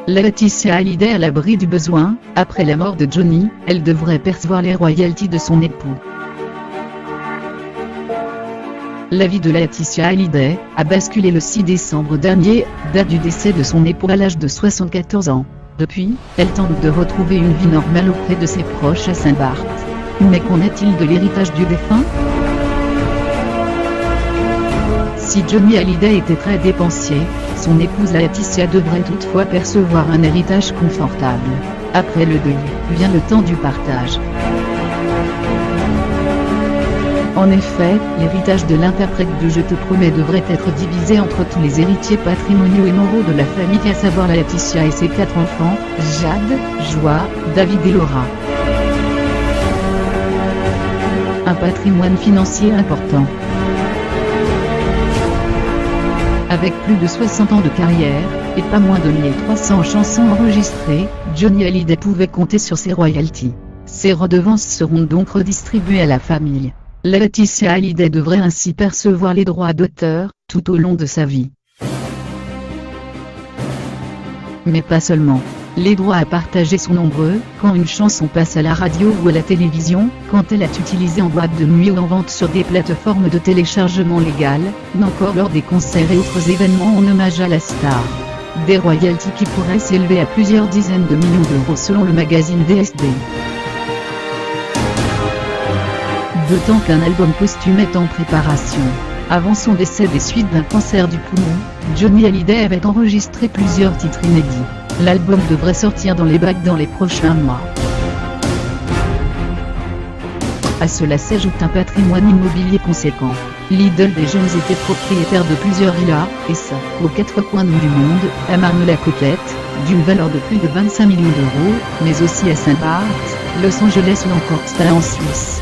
Laetitia Hallyday à l'abri du besoin. Après la mort de Johnny, elle devrait percevoir les royalties de son époux. La vie de Laetitia Hallyday a basculé le 6 décembre dernier, date du décès de son époux à l'âge de 74 ans. Depuis, elle tente de retrouver une vie normale auprès de ses proches à Saint-Barth. Mais qu'en est-il de l'héritage du défunt ? Si Johnny Hallyday était très dépensier, son épouse Laetitia devrait toutefois percevoir un héritage confortable. Après le deuil, vient le temps du partage. En effet, l'héritage de l'interprète de Je te promets devrait être divisé entre tous les héritiers patrimoniaux et moraux de la famille, à savoir Laetitia et ses 4 enfants, Jade, Joie, David et Laura. Un patrimoine financier important. Avec plus de 60 ans de carrière, et pas moins de 1300 chansons enregistrées, Johnny Hallyday pouvait compter sur ses royalties. Ses redevances seront donc redistribuées à la famille. Laetitia Hallyday devrait ainsi percevoir les droits d'auteur, tout au long de sa vie. Mais pas seulement. Les droits à partager sont nombreux, quand une chanson passe à la radio ou à la télévision, quand elle est utilisée en boîte de nuit ou en vente sur des plateformes de téléchargement légales, mais encore lors des concerts et autres événements en hommage à la star. Des royalties qui pourraient s'élever à plusieurs dizaines de millions d'euros selon le magazine VSD. D'autant qu'un album posthume est en préparation. Avant son décès des suites d'un cancer du poumon, Johnny Hallyday avait enregistré plusieurs titres inédits. L'album devrait sortir dans les bacs dans les prochains mois. À cela s'ajoute un patrimoine immobilier conséquent. L'idole des jeunes était propriétaire de plusieurs villas, et ça, aux 4 coins du monde, à Marne-la-Coquette, d'une valeur de plus de 25 millions d'euros, mais aussi à Saint-Barth, Los Angeles ou encore Spa en Suisse.